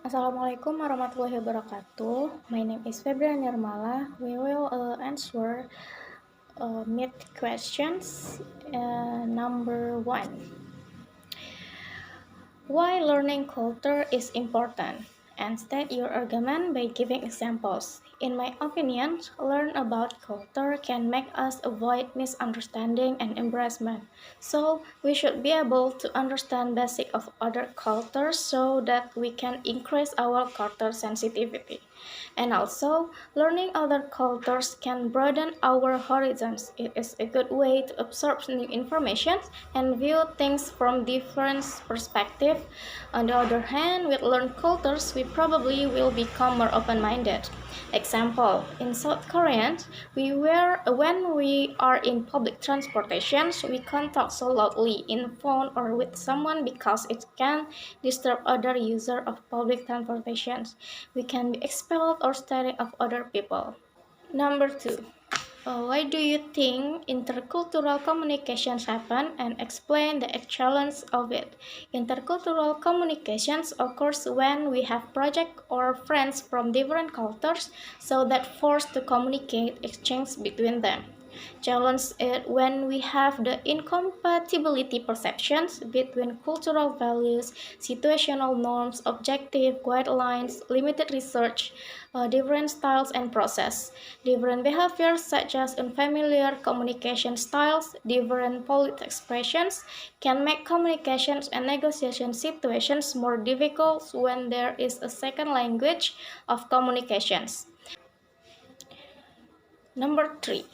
Assalamualaikum warahmatullahi wabarakatuh. My name is Febrianirmala. We will answer myth questions. Number one. Why learning culture is important? And state your argument by giving examples. In my opinion, learn about culture can make us avoid misunderstanding and embarrassment. So we should be able to understand basic of other cultures so that we can increase our culture sensitivity. And also, learning other cultures can broaden our horizons. It is a good way to absorb new information and view things from different perspectives. On the other hand, with learned cultures, we probably will become more open-minded. Example, in South Korea, when we are in public transportation, we can't talk so loudly in phone or with someone because it can disturb other users of public transportation. We can be expelled or staring of other people. Number two. Why do you think intercultural communications happen and explain the challenge of it? Intercultural communications occurs when we have projects or friends from different cultures, so that forced to communicate exchange between them. Challenge it when we have the incompatibility perceptions between cultural values, situational norms, objective guidelines, limited research, different styles and process, different behaviors such as unfamiliar communication styles, different polite expressions can make communications and negotiation situations more difficult when there is a second language of communications. Number three.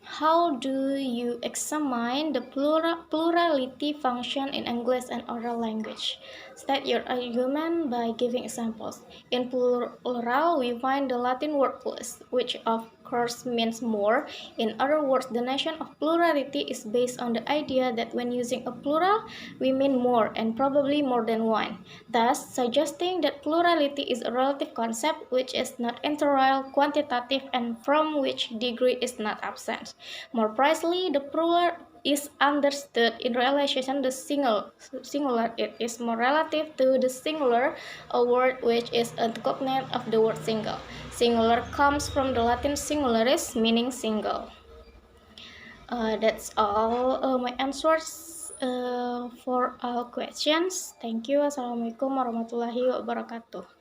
How do you examine the plurality function in English and oral language? State your argument by giving examples. In plural, we find the Latin word plus, which of course means more. In other words, the notion of plurality is based on the idea that when using a plural, we mean more and probably more than one, thus suggesting that plurality is a relative concept which is not integral, quantitative, and from which degree is not absent. More precisely, the plural is understood in relation to the singular. It is more relative to the singular, a word which is a cognate of the word single. Singular comes from the Latin singularis, meaning single. That's all my answers for all questions. Thank you. Assalamualaikum warahmatullahi wabarakatuh.